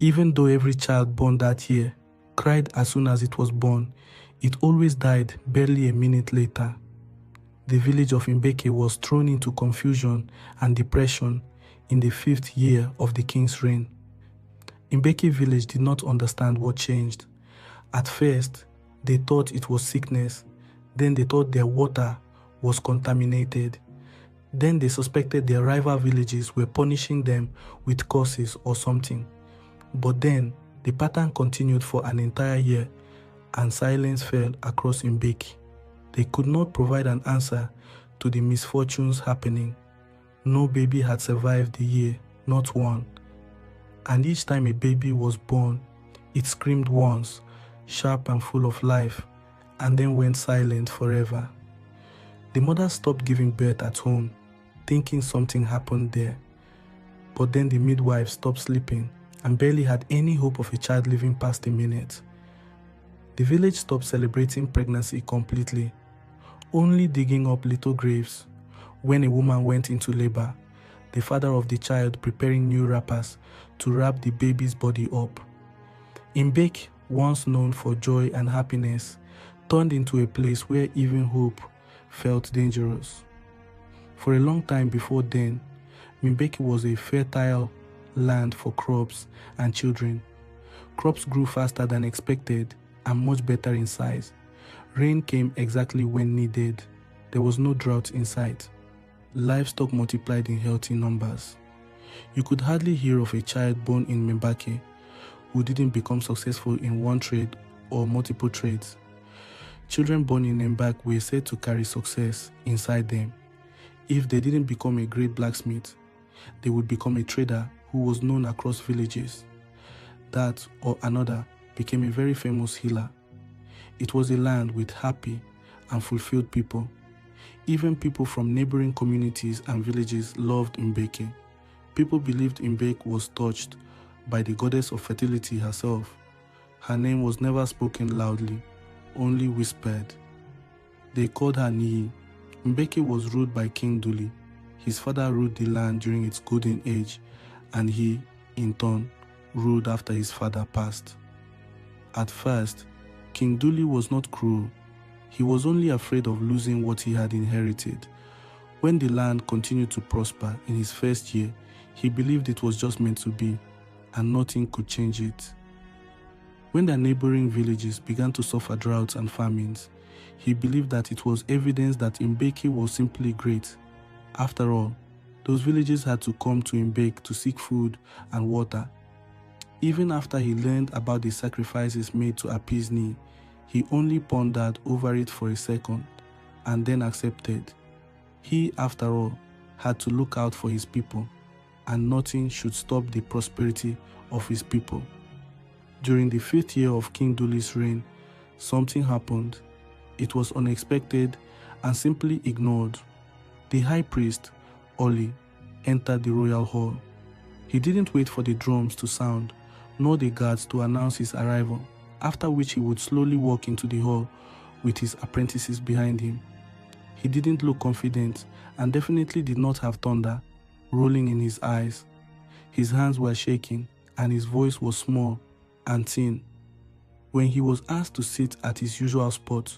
Even though every child born that year cried as soon as it was born, it always died barely a minute later. The village of Mbake was thrown into confusion and depression in the 5th year of the king's reign. Mbake village did not understand what changed. At first, they thought it was sickness. Then they thought their water was contaminated. Then they suspected their rival villages were punishing them with curses or something. But then, the pattern continued for an entire year and silence fell across Mbake. They could not provide an answer to the misfortunes happening. No baby had survived the year, not one. And each time a baby was born, it screamed once, sharp and full of life, and then went silent forever. The mother stopped giving birth at home, thinking something happened there. But then the midwife stopped sleeping and barely had any hope of a child living past a minute. The village stopped celebrating pregnancy completely, only digging up little graves. When a woman went into labor, the father of the child preparing new wrappers to wrap the baby's body up. Mbake, once known for joy and happiness, turned into a place where even hope felt dangerous. For a long time before then, Mbake was a fertile land for crops and children. Crops grew faster than expected and much better in size. Rain came exactly when needed. There was no drought in sight. Livestock multiplied in healthy numbers. You could hardly hear of a child born in Mbake who didn't become successful in one trade or multiple trades. Children born in Mbake were said to carry success inside them. If they didn't become a great blacksmith, they would become a trader who was known across villages. That or another became a very famous healer. It was a land with happy and fulfilled people. Even people from neighboring communities and villages loved Mbake. People believed Mbake was touched by the goddess of fertility herself. Her name was never spoken loudly, only whispered. They called her Niyi. Mbake was ruled by King Duli. His father ruled the land during its golden age, and he, in turn, ruled after his father passed. At first, King Duli was not cruel. He was only afraid of losing what he had inherited. When the land continued to prosper in his first year, he believed it was just meant to be, and nothing could change it. When the neighboring villages began to suffer droughts and famines, he believed that it was evidence that Mbake was simply great. After all, those villages had to come to Mbake to seek food and water. Even after he learned about the sacrifices made to appease Ni, he only pondered over it for a second and then accepted. He, after all, had to look out for his people, and nothing should stop the prosperity of his people. During the 5th year of King Duli's reign, something happened. It was unexpected and simply ignored. The high priest, Oli, entered the royal hall. He didn't wait for the drums to sound, nor the guards to announce his arrival, after which he would slowly walk into the hall with his apprentices behind him. He didn't look confident and definitely did not have thunder rolling in his eyes. His hands were shaking and his voice was small and thin. When he was asked to sit at his usual spot,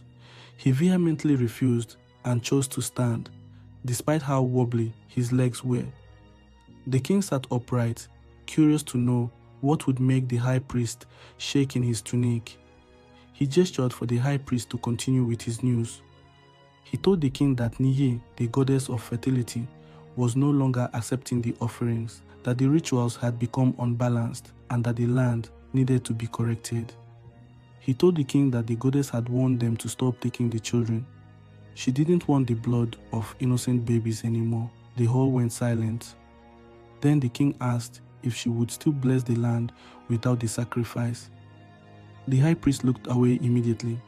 he vehemently refused and chose to stand, despite how wobbly his legs were. The king sat upright, curious to know what would make the high priest shake in his tunic. He gestured for the high priest to continue with his news. He told the king that Niye, the goddess of fertility, was no longer accepting the offerings, that the rituals had become unbalanced, and that the land needed to be corrected. He told the king that the goddess had warned them to stop taking the children. She didn't want the blood of innocent babies anymore. The hall went silent. Then the king asked if she would still bless the land without the sacrifice. The high priest looked away immediately.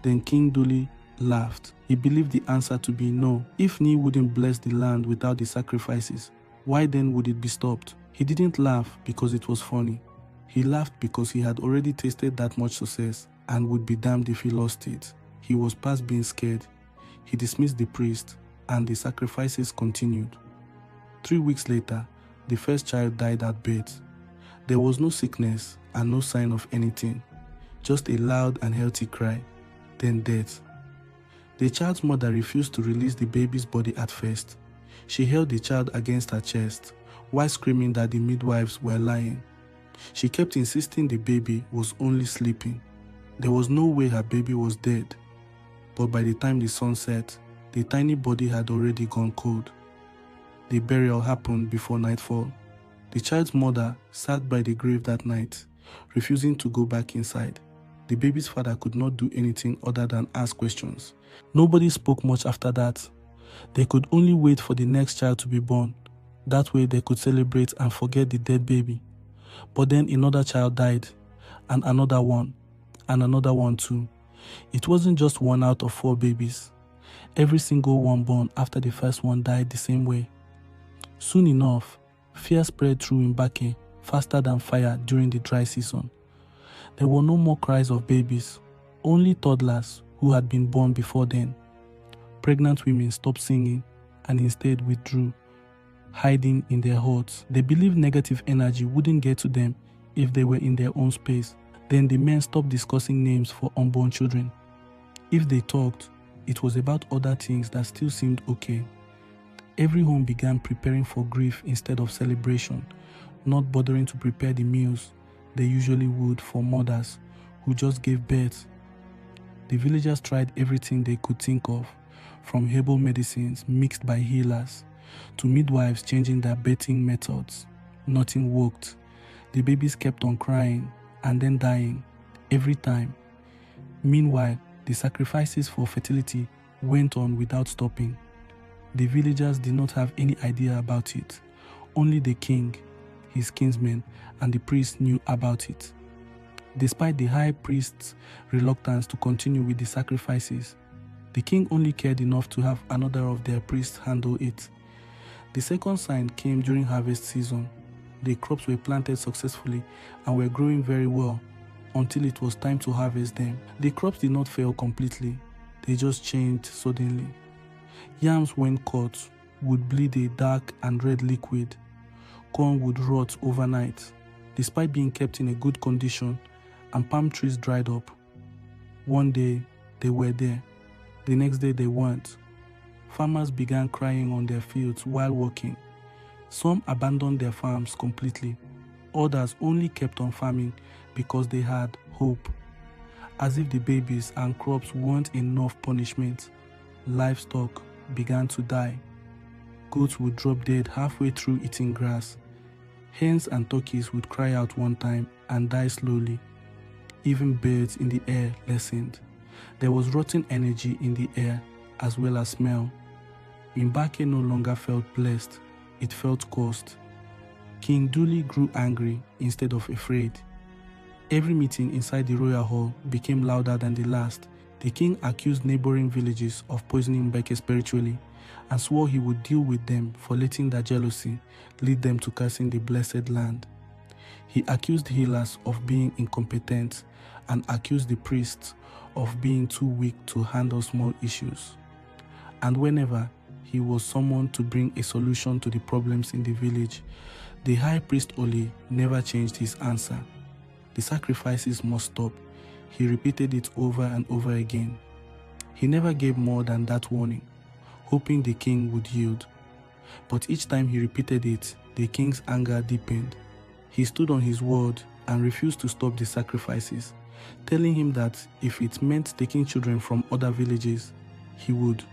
Then King Duli laughed. He believed the answer to be no. If Ni wouldn't bless the land without the sacrifices, why then would it be stopped? He didn't laugh because it was funny. He laughed because he had already tasted that much success and would be damned if he lost it. He was past being scared. He dismissed the priest, and the sacrifices continued. 3 weeks later, the first child died at birth. There was no sickness and no sign of anything, just a loud and healthy cry, then death. The child's mother refused to release the baby's body at first. She held the child against her chest while screaming that the midwives were lying. She kept insisting the baby was only sleeping. There was no way her baby was dead. But by the time the sun set, the tiny body had already gone cold. The burial happened before nightfall. The child's mother sat by the grave that night, refusing to go back inside. The baby's father could not do anything other than ask questions. Nobody spoke much after that. They could only wait for the next child to be born. That way they could celebrate and forget the dead baby. But then another child died, and another one too. It wasn't just 1 out of 4 babies. Every single one born after the first one died the same way. Soon enough, fear spread through Mbake faster than fire during the dry season. There were no more cries of babies, only toddlers who had been born before then. Pregnant women stopped singing and instead withdrew, hiding in their huts. They believed negative energy wouldn't get to them if they were in their own space. Then the men stopped discussing names for unborn children. If they talked, it was about other things that still seemed okay. Every home began preparing for grief instead of celebration, not bothering to prepare the meals they usually would for mothers who just gave birth. The villagers tried everything they could think of, from herbal medicines mixed by healers to midwives changing their birthing methods. Nothing worked. The babies kept on crying and then dying every time. Meanwhile, the sacrifices for fertility went on without stopping. The villagers did not have any idea about it. Only the king, his kinsmen, and the priests knew about it. Despite the high priest's reluctance to continue with the sacrifices, the king only cared enough to have another of their priests handle it. The second sign came during harvest season. The crops were planted successfully and were growing very well until it was time to harvest them. The crops did not fail completely, they just changed suddenly. Yams, when caught, would bleed a dark and red liquid. Corn would rot overnight, despite being kept in a good condition, and palm trees dried up. One day, they were there. The next day, they weren't. Farmers began crying on their fields while working. Some abandoned their farms completely. Others only kept on farming because they had hope. As if the babies and crops weren't enough punishment, livestock began to die. Goats would drop dead halfway through eating grass. Hens and turkeys would cry out one time and die slowly. Even birds in the air lessened. There was rotten energy in the air as well as smell. Mbake no longer felt blessed, it felt cursed. King Duli grew angry instead of afraid. Every meeting inside the royal hall became louder than the last. The king accused neighboring villages of poisoning Mbake spiritually and swore he would deal with them for letting their jealousy lead them to cursing the blessed land. He accused healers of being incompetent and accused the priests of being too weak to handle small issues. And whenever he was summoned to bring a solution to the problems in the village, the high priest Oli never changed his answer. The sacrifices must stop. He repeated it over and over again. He never gave more than that warning, hoping the king would yield. But each time he repeated it, the king's anger deepened. He stood on his word and refused to stop the sacrifices, telling him that if it meant taking children from other villages, he would.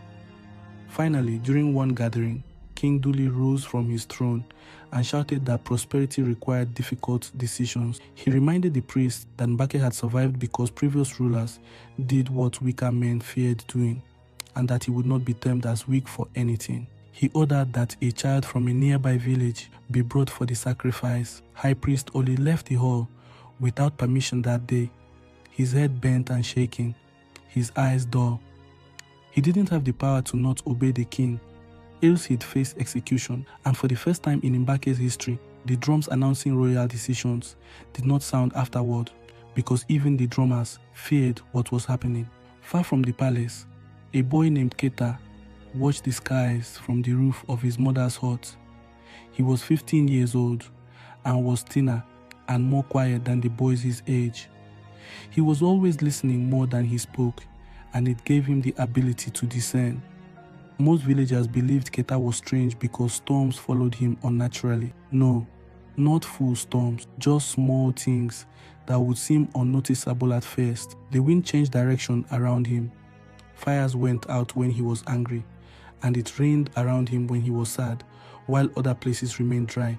Finally, during one gathering, King Duli rose from his throne and shouted that prosperity required difficult decisions. He reminded the priests that Mbake had survived because previous rulers did what weaker men feared doing, and that he would not be termed as weak for anything. He ordered that a child from a nearby village be brought for the sacrifice. High priest Oli left the hall without permission that day, his head bent and shaking, his eyes dull. He didn't have the power to not obey the king, else he'd face execution. And for the first time in Mbake's history, the drums announcing royal decisions did not sound afterward, because even the drummers feared what was happening. Far from the palace, a boy named Keta watched the skies from the roof of his mother's hut. He was 15 years old and was thinner and more quiet than the boys his age. He was always listening more than he spoke, and it gave him the ability to discern. Most villagers believed Keta was strange because storms followed him unnaturally. No, not full storms, just small things that would seem unnoticeable at first. The wind changed direction around him. Fires went out when he was angry, and it rained around him when he was sad, while other places remained dry.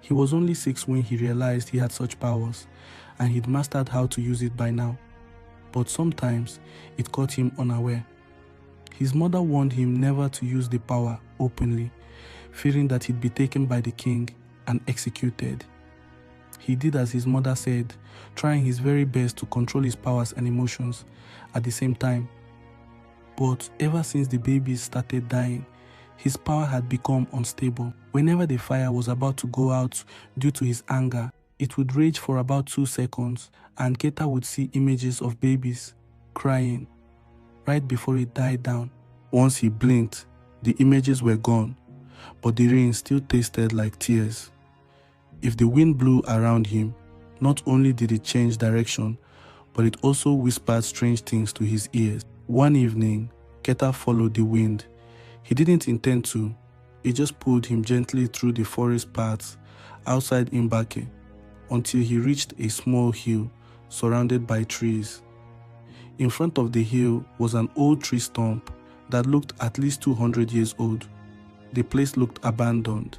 He was only 6 when he realized he had such powers, and he'd mastered how to use it by now. But sometimes it caught him unaware. His mother warned him never to use the power openly, fearing that he'd be taken by the king and executed. He did as his mother said, trying his very best to control his powers and emotions at the same time. But ever since the babies started dying, his power had become unstable. Whenever the fire was about to go out due to his anger, it would rage for about 2 seconds, and Keta would see images of babies crying right before it died down. Once he blinked, the images were gone, but the rain still tasted like tears. If the wind blew around him, not only did it change direction, but it also whispered strange things to his ears. One evening, Keta followed the wind. He didn't intend to. It just pulled him gently through the forest paths outside Mbake until he reached a small hill surrounded by trees. In front of the hill was an old tree stump that looked at least 200 years old. The place looked abandoned.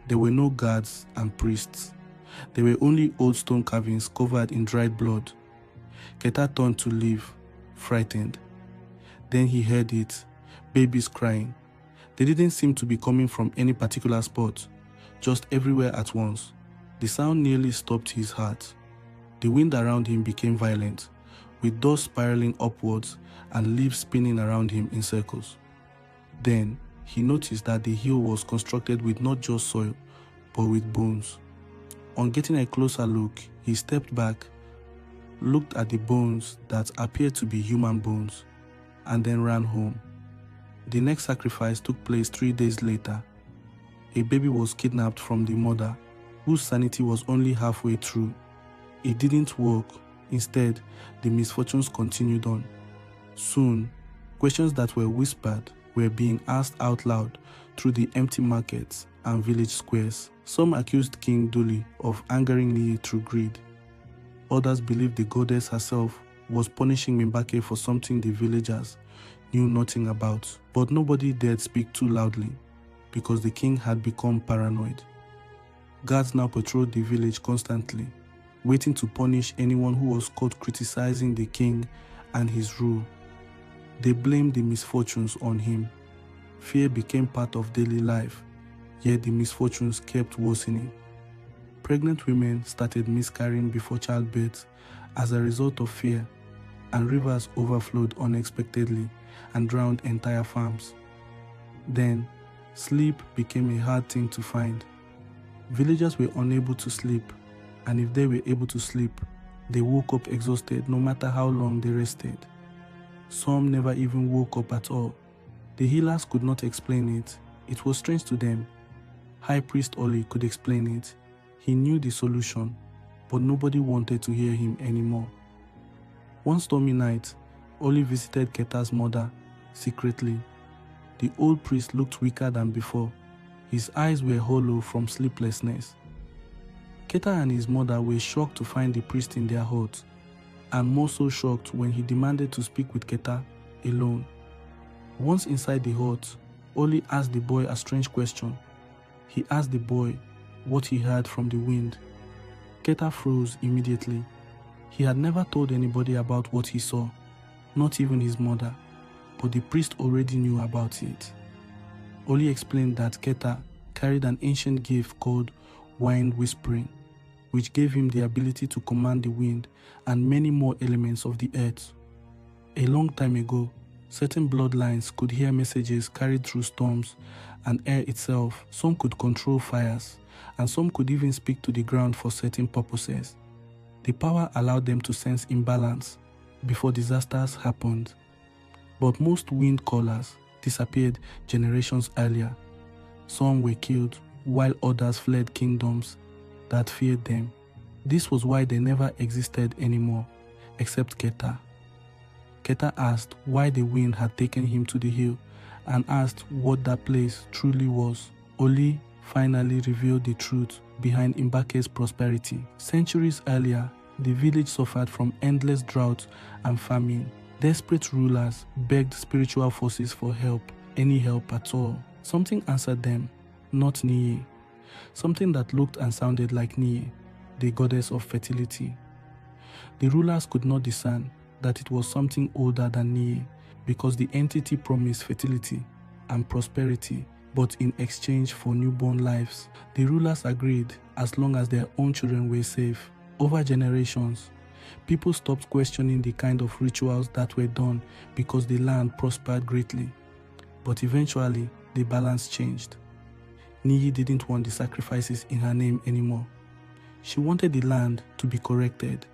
There were no guards and priests. There were only old stone carvings covered in dried blood. Keta turned to leave, frightened. Then he heard it, babies crying. They didn't seem to be coming from any particular spot, just everywhere at once. The sound nearly stopped his heart. The wind around him became violent, with dust spiraling upwards and leaves spinning around him in circles. Then he noticed that the hill was constructed with not just soil, but with bones. On getting a closer look, he stepped back, looked at the bones that appeared to be human bones, and then ran home. The next sacrifice took place 3 days later. A baby was kidnapped from the mother, whose sanity was only halfway through. It didn't work. Instead, the misfortunes continued on. Soon, questions that were whispered were being asked out loud through the empty markets and village squares. Some accused King Duli of angering Nii through greed. Others believed the goddess herself was punishing Mbake for something the villagers knew nothing about. But nobody dared speak too loudly because the king had become paranoid. Guards now patrolled the village constantly, waiting to punish anyone who was caught criticizing the king and his rule. They blamed the misfortunes on him. Fear became part of daily life, yet the misfortunes kept worsening. Pregnant women started miscarrying before childbirth as a result of fear, and rivers overflowed unexpectedly and drowned entire farms. Then, sleep became a hard thing to find. Villagers were unable to sleep, and if they were able to sleep, they woke up exhausted no matter how long they rested. Some never even woke up at all. The healers could not explain it. It was strange to them. High Priest Oli could explain it. He knew the solution, but nobody wanted to hear him anymore. One stormy night, Oli visited Keta's mother secretly. The old priest looked weaker than before. His eyes were hollow from sleeplessness. Keta and his mother were shocked to find the priest in their hut, and more so shocked when he demanded to speak with Keta alone. Once inside the hut, Oli asked the boy a strange question. He asked the boy what he heard from the wind. Keta froze immediately. He had never told anybody about what he saw, not even his mother, but the priest already knew about it. Oli explained that Keta carried an ancient gift called wind whispering, which gave him the ability to command the wind and many more elements of the earth. A long time ago, certain bloodlines could hear messages carried through storms and air itself. Some could control fires, and some could even speak to the ground for certain purposes. The power allowed them to sense imbalance before disasters happened. But most wind callers disappeared generations earlier. Some were killed, while others fled kingdoms that feared them. This was why they never existed anymore, except Keta. Keta asked why the wind had taken him to the hill and asked what that place truly was. Oli finally revealed the truth behind Mbake's prosperity. Centuries earlier, the village suffered from endless drought and famine. Desperate rulers begged spiritual forces for help, any help at all. Something answered them, not Niye. Something that looked and sounded like Niye, the goddess of fertility. The rulers could not discern that it was something older than Niye because the entity promised fertility and prosperity, but in exchange for newborn lives. The rulers agreed as long as their own children were safe. Over generations, people stopped questioning the kind of rituals that were done because the land prospered greatly. But eventually, the balance changed. Niyi didn't want the sacrifices in her name anymore. She wanted the land to be corrected.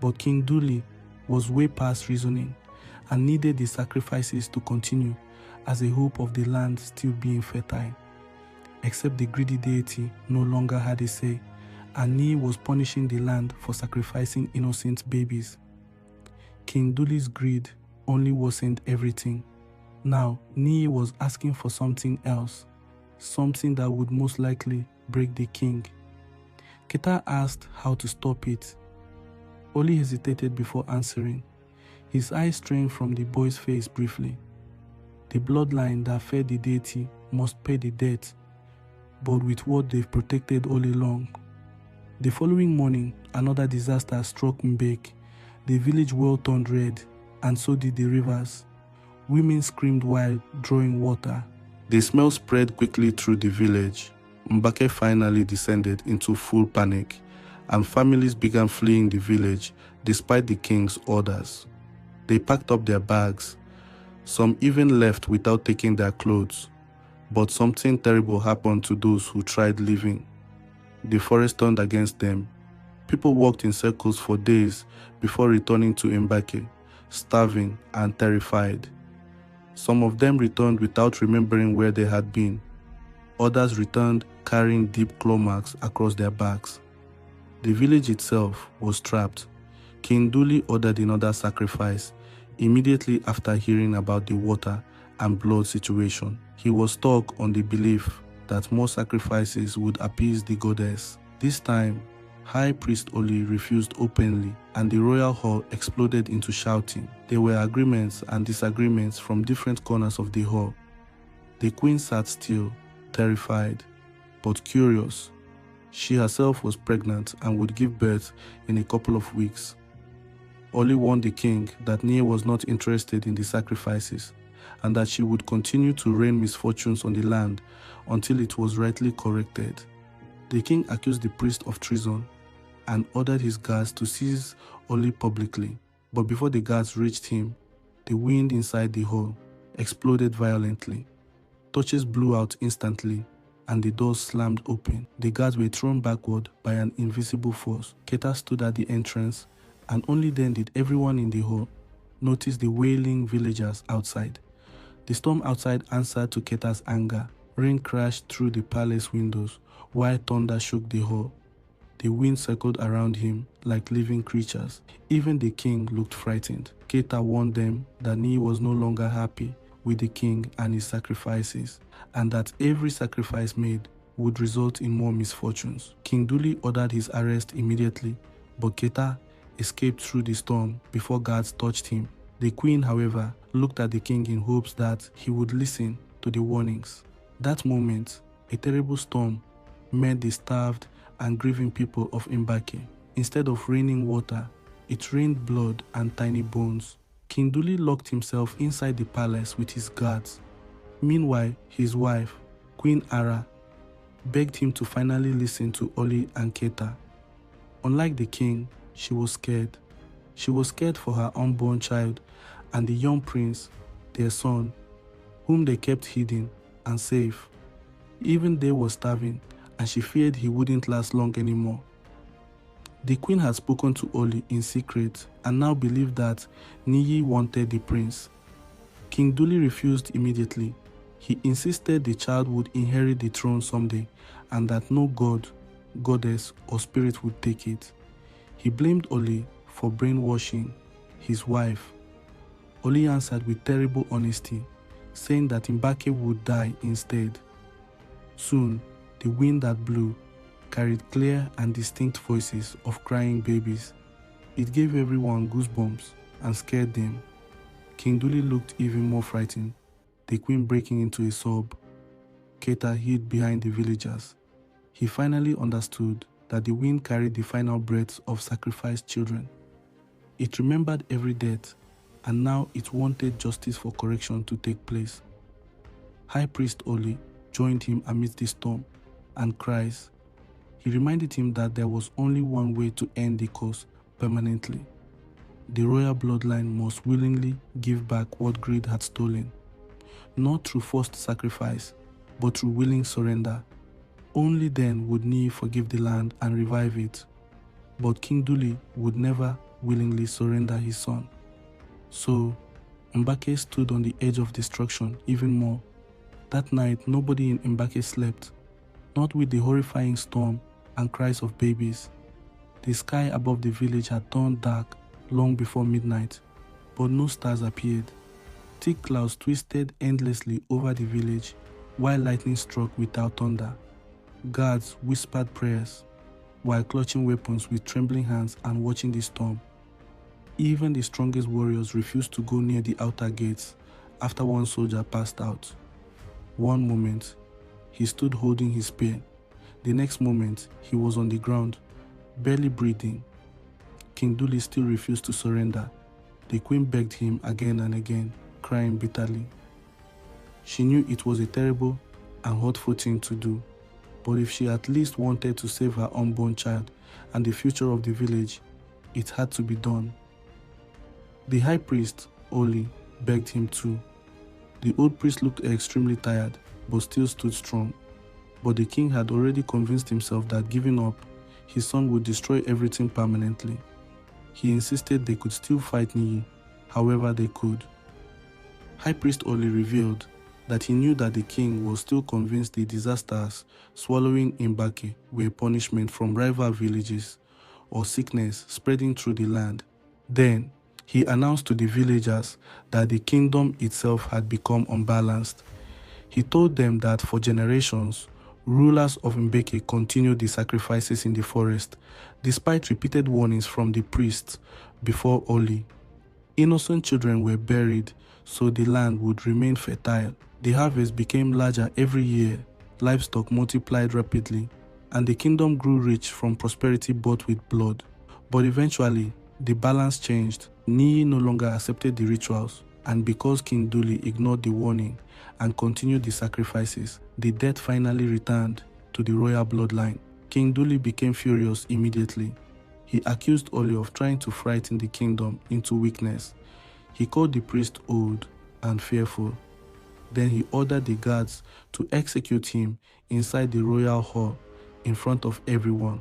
But King Duli was way past reasoning and needed the sacrifices to continue as a hope of the land still being fertile. Except the greedy deity no longer had a say, and Niyi was punishing the land for sacrificing innocent babies. King Duli's greed only worsened everything. Now, Niyi was asking for something else, something that would most likely break the king. Keta asked how to stop it. Oli hesitated before answering. His eyes strayed from the boy's face briefly. The bloodline that fed the deity must pay the debt, but with what they've protected all along. The following morning, another disaster struck Mbake. The village well turned red, and so did the rivers. Women screamed while drawing water. The smell spread quickly through the village. Mbake finally descended into full panic, and families began fleeing the village despite the king's orders. They packed up their bags. Some even left without taking their clothes. But something terrible happened to those who tried leaving. The forest turned against them. People walked in circles for days before returning to Mbake, starving and terrified. Some of them returned without remembering where they had been. Others returned carrying deep claw marks across their backs. The village itself was trapped. King Duli ordered another sacrifice immediately after hearing about the water and blood situation. He was stuck on the belief that more sacrifices would appease the goddess. This time, High Priest Oli refused openly, and the royal hall exploded into shouting. There were agreements and disagreements from different corners of the hall. The queen sat still, terrified, but curious. She herself was pregnant and would give birth in a couple of weeks. Oli warned the king that Niye was not interested in the sacrifices, and that she would continue to rain misfortunes on the land until it was rightly corrected. The king accused the priest of treason and ordered his guards to seize Oli publicly. But before the guards reached him, the wind inside the hall exploded violently. Torches blew out instantly, and the doors slammed open. The guards were thrown backward by an invisible force. Keta stood at the entrance, and only then did everyone in the hall notice the wailing villagers outside. The storm outside answered to Keta's anger. Rain crashed through the palace windows, while thunder shook the hall. The wind circled around him like living creatures. Even the king looked frightened. Keta warned them that Niyi was no longer happy with the king and his sacrifices, and that every sacrifice made would result in more misfortunes. King Duli ordered his arrest immediately, but Keta escaped through the storm before guards touched him. The queen, however, looked at the king in hopes that he would listen to the warnings. That moment, a terrible storm met the starved and grieving people of Mbake. Instead of raining water, it rained blood and tiny bones. King Duli locked himself inside the palace with his guards. Meanwhile, his wife, Queen Ara, begged him to finally listen to Oli and Keta. Unlike the king, she was scared. She was scared for her unborn child and the young prince, their son, whom they kept hidden and safe. Even they were starving, and she feared he wouldn't last long anymore. The queen had spoken to Oli in secret and now believed that Niyi wanted the prince. King Duli refused immediately. He insisted the child would inherit the throne someday and that no god goddess, or spirit would take it. He blamed Oli for brainwashing his wife. Oli answered with terrible honesty, saying that Mbake would die instead. Soon, the wind that blew carried clear and distinct voices of crying babies. It gave everyone goosebumps and scared them. King Duli looked even more frightened, the queen breaking into a sob. Keta hid behind the villagers. He finally understood that the wind carried the final breaths of sacrificed children. It remembered every death, and now it wanted justice for correction to take place. High Priest Oli joined him amidst the storm and cries. He reminded him that there was only one way to end the curse permanently. The royal bloodline must willingly give back what greed had stolen, not through forced sacrifice, but through willing surrender. Only then would Nii forgive the land and revive it. But King Duli would never willingly surrender his son. So, Mbake stood on the edge of destruction even more. That night, nobody in Mbake slept, not with the horrifying storm and cries of babies. The sky above the village had turned dark long before midnight, but no stars appeared. Thick clouds twisted endlessly over the village, while lightning struck without thunder. Guards whispered prayers, while clutching weapons with trembling hands and watching the storm. Even the strongest warriors refused to go near the outer gates after one soldier passed out. One moment, he stood holding his spear. The next moment, he was on the ground, barely breathing. King Duli still refused to surrender. The queen begged him again and again, crying bitterly. She knew it was a terrible and hurtful thing to do, but if she at least wanted to save her unborn child and the future of the village, it had to be done. The high priest, Oli, begged him too. The old priest looked extremely tired, but still stood strong. But the king had already convinced himself that giving up, his son would destroy everything permanently. He insisted they could still fight Nii, however they could. High priest Oli revealed that he knew that the king was still convinced the disasters swallowing Mbake were punishment from rival villages or sickness spreading through the land. Then, he announced to the villagers that the kingdom itself had become unbalanced. He told them that for generations, rulers of Mbake continued the sacrifices in the forest, despite repeated warnings from the priests before Oli. Innocent children were buried so the land would remain fertile. The harvest became larger every year, livestock multiplied rapidly, and the kingdom grew rich from prosperity bought with blood. But eventually, the balance changed. Nii no longer accepted the rituals, and because King Duli ignored the warning and continued the sacrifices, the death finally returned to the royal bloodline. King Duli became furious immediately. He accused Oli of trying to frighten the kingdom into weakness. He called the priest old and fearful. Then he ordered the guards to execute him inside the royal hall in front of everyone.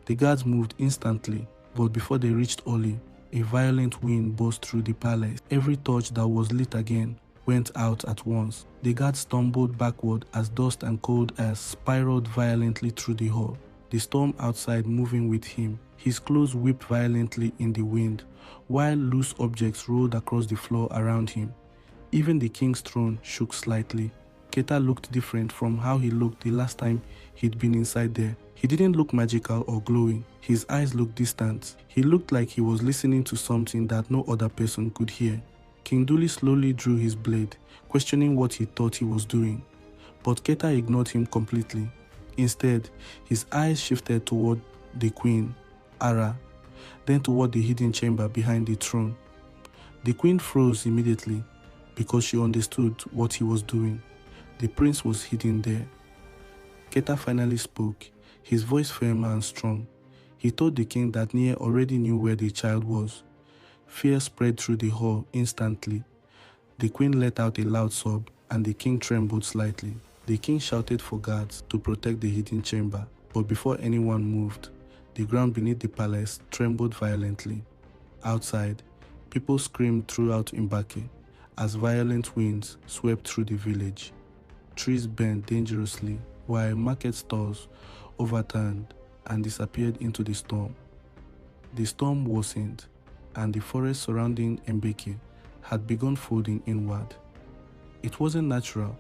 The guards moved instantly, but before they reached Oli, a violent wind burst through the palace. Every torch that was lit again went out at once. The guards stumbled backward as dust and cold air spiraled violently through the hall, the storm outside moving with him. His clothes whipped violently in the wind, while loose objects rolled across the floor around him. Even the king's throne shook slightly. Keta looked different from how he looked the last time he'd been inside there. He didn't look magical or glowing. His eyes looked distant. He looked like he was listening to something that no other person could hear. King Duli slowly drew his blade, questioning what he thought he was doing. But Keta ignored him completely. Instead, his eyes shifted toward the queen, Ara, then toward the hidden chamber behind the throne. The queen froze immediately because she understood what he was doing. The prince was hidden there. Keta finally spoke, his voice firm and strong. He told the king that Nia already knew where the child was. Fear spread through the hall instantly. The queen let out a loud sob, and the king trembled slightly. The king shouted for guards to protect the hidden chamber, but before anyone moved, the ground beneath the palace trembled violently. Outside, people screamed throughout Mbake as violent winds swept through the village. Trees bent dangerously, while market stalls overturned and disappeared into the storm. The storm worsened, and the forest surrounding Mbake had begun folding inward. It wasn't natural.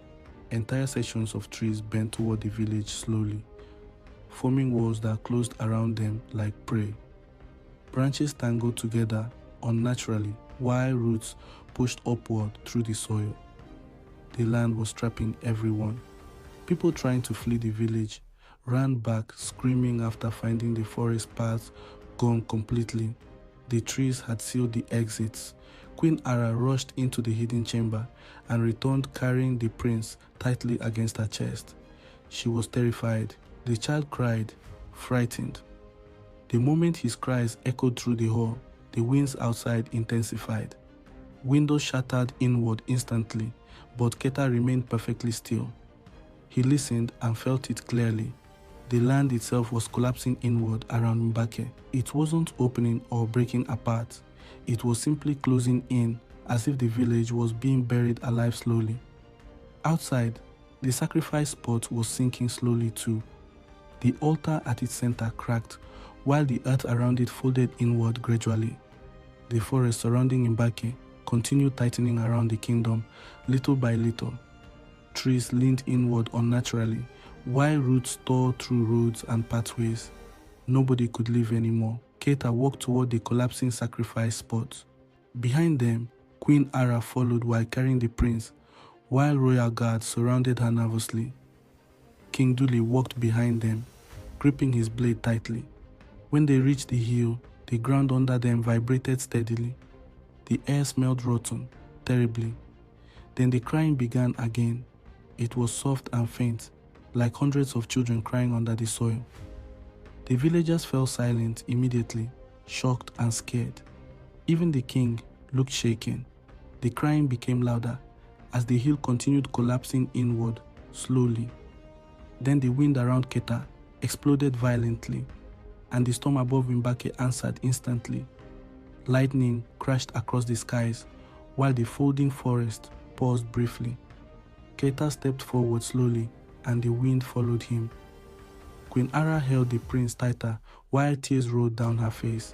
Entire sections of trees bent toward the village slowly, forming walls that closed around them like prey. Branches tangled together unnaturally, while roots pushed upward through the soil. The land was trapping everyone. People trying to flee the village ran back, screaming after finding the forest paths gone completely. The trees had sealed the exits. Queen Ara rushed into the hidden chamber and returned carrying the prince tightly against her chest. She was terrified. The child cried, frightened. The moment his cries echoed through the hall, the winds outside intensified. Windows shattered inward instantly, but Keta remained perfectly still. He listened and felt it clearly. The land itself was collapsing inward around Mbake. It wasn't opening or breaking apart. It was simply closing in, as if the village was being buried alive slowly. Outside, the sacrifice spot was sinking slowly too. The altar at its center cracked, while the earth around it folded inward gradually. The forest surrounding Mbake continued tightening around the kingdom, little by little. Trees leaned inward unnaturally, while roots tore through roads and pathways. Nobody could live anymore. Keta walked toward the collapsing sacrifice spot. Behind them, Queen Ara followed while carrying the prince, while royal guards surrounded her nervously. King Duli walked behind them, gripping his blade tightly. When they reached the hill, the ground under them vibrated steadily. The air smelled rotten, terribly. Then the crying began again. It was soft and faint, like hundreds of children crying under the soil. The villagers fell silent immediately, shocked and scared. Even the king looked shaken. The crying became louder as the hill continued collapsing inward, slowly. Then the wind around Keta exploded violently, and the storm above Mbake answered instantly. Lightning crashed across the skies, while the folding forest paused briefly. Keta stepped forward slowly, and the wind followed him. Queen Ara held the prince tighter while tears rolled down her face.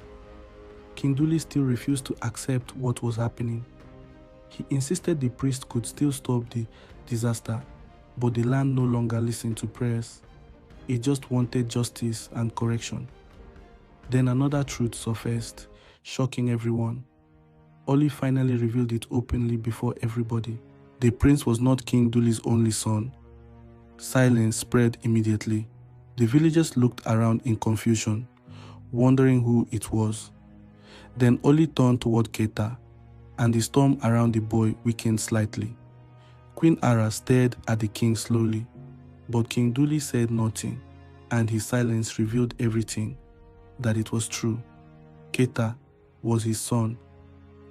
King Duli still refused to accept what was happening. He insisted the priest could still stop the disaster, but the land no longer listened to prayers. It just wanted justice and correction. Then another truth surfaced, shocking everyone. Oli finally revealed it openly before everybody. The prince was not King Duli's only son. Silence spread immediately. The villagers looked around in confusion, wondering who it was. Then Oli turned toward Keta, and the storm around the boy weakened slightly. Queen Ara stared at the king slowly, but King Duli said nothing, and his silence revealed everything, that it was true. Keta was his son,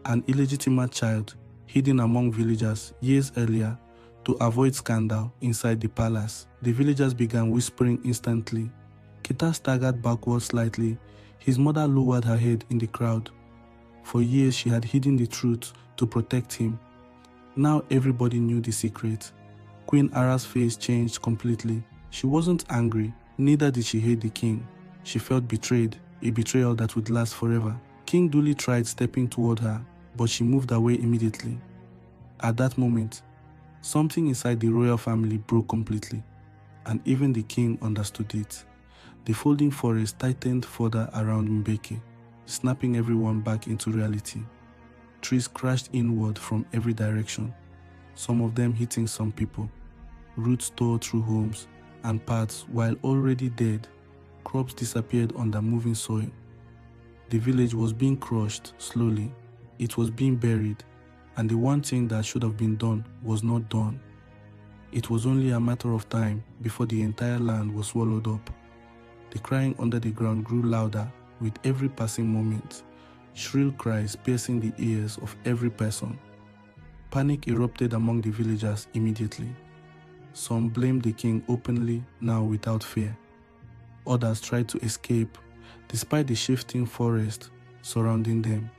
an illegitimate child hidden among villagers years earlier to avoid scandal inside the palace. The villagers began whispering instantly. Keta staggered backward slightly. His mother lowered her head in the crowd. For years she had hidden the truth to protect him. Now everybody knew the secret. Queen Ara's face changed completely. She wasn't angry, neither did she hate the king. She felt betrayed, a betrayal that would last forever. King Duli tried stepping toward her, but she moved away immediately. At that moment, something inside the royal family broke completely, and even the king understood it. The folding forest tightened further around Mbake, snapping everyone back into reality. Trees crashed inward from every direction, some of them hitting some people. Roots tore through homes and paths while already dead. Crops disappeared under moving soil. The village was being crushed slowly. It was being buried, and the one thing that should have been done was not done. It was only a matter of time before the entire land was swallowed up. The crying under the ground grew louder with every passing moment, shrill cries piercing the ears of every person. Panic erupted among the villagers immediately. Some blamed the king openly, now without fear. Others tried to escape, despite the shifting forest surrounding them.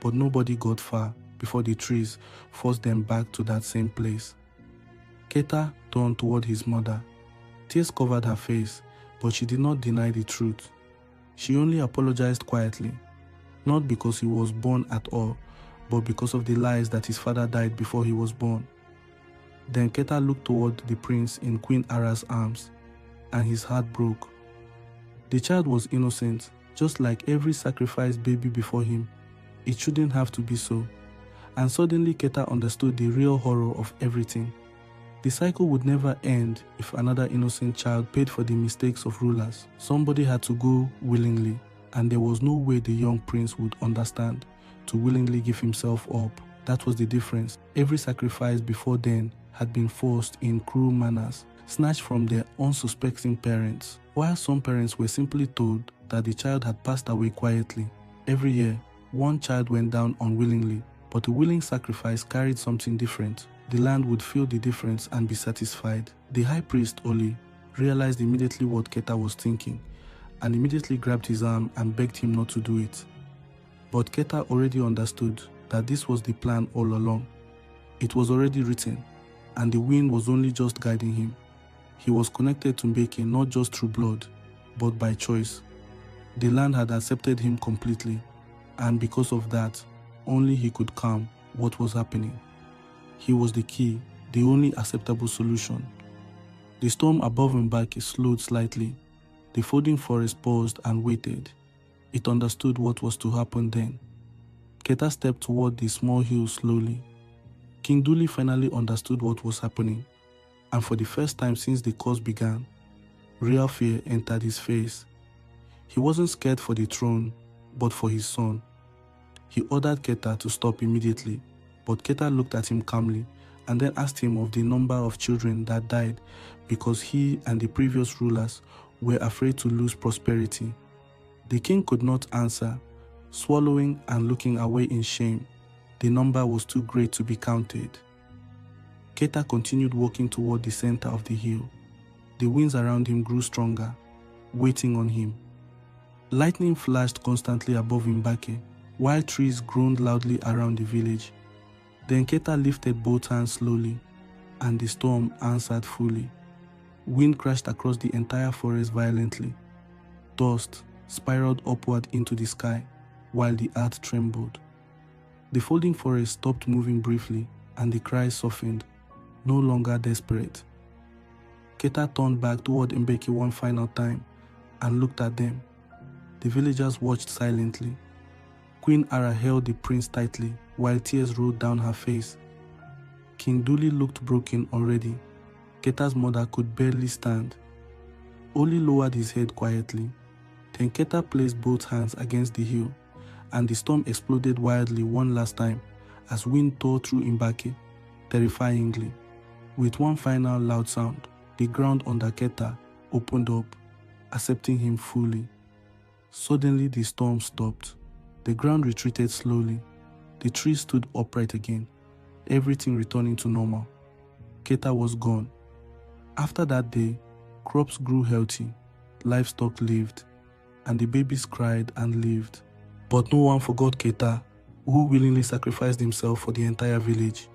But nobody got far before the trees forced them back to that same place. Keta turned toward his mother. Tears covered her face, But she did not deny the truth. She only apologized quietly, not because he was born at all, but because of the lies that his father died before he was born. Then Keta looked toward the prince in Queen Ara's arms, and his heart broke. The child was innocent, just like every sacrificed baby before him. It shouldn't have to be so. And suddenly Keta understood the real horror of everything. The cycle would never end if another innocent child paid for the mistakes of rulers. Somebody had to go willingly, and there was no way the young prince would understand to willingly give himself up. That was the difference. Every sacrifice before then had been forced in cruel manners, snatched from their unsuspecting parents, while some parents were simply told that the child had passed away quietly. Every year, one child went down unwillingly, but a willing sacrifice carried something different. The land would feel the difference and be satisfied. The high priest, Oli, realized immediately what Keta was thinking, and immediately grabbed his arm and begged him not to do it. But Keta already understood that this was the plan all along. It was already written, and the wind was only just guiding him. He was connected to Mbake not just through blood, but by choice. The land had accepted him completely, and because of that, only he could calm what was happening. He was the key, the only acceptable solution. The storm above Mbake slowed slightly. The folding forest paused and waited. It understood what was to happen then. Keta stepped toward the small hill slowly. King Duli finally understood what was happening, and for the first time since the course began, real fear entered his face. He wasn't scared for the throne, but for his son. He ordered Keta to stop immediately, but Keta looked at him calmly and then asked him of the number of children that died because he and the previous rulers were afraid to lose prosperity. The king could not answer, swallowing and looking away in shame. The number was too great to be counted. Keta continued walking toward the center of the hill. The winds around him grew stronger, waiting on him. Lightning flashed constantly above Mbake, while trees groaned loudly around the village. Then Keta lifted both hands slowly, and the storm answered fully. Wind crashed across the entire forest violently. Dust spiraled upward into the sky, while the earth trembled. The folding forest stopped moving briefly, and the cries softened, no longer desperate. Keta turned back toward Mbake one final time and looked at them. The villagers watched silently. Queen Ara held the prince tightly while tears rolled down her face. King Duli looked broken already. Keta's mother could barely stand. Oli lowered his head quietly. Then Keta placed both hands against the hill, and the storm exploded wildly one last time as wind tore through Mbake, terrifyingly. With one final loud sound, the ground under Keta opened up, accepting him fully. Suddenly the storm stopped. The ground retreated slowly. The trees stood upright again, everything returning to normal. Keta was gone. After that day, crops grew healthy, livestock lived, and the babies cried and lived. But no one forgot Keta, who willingly sacrificed himself for the entire village.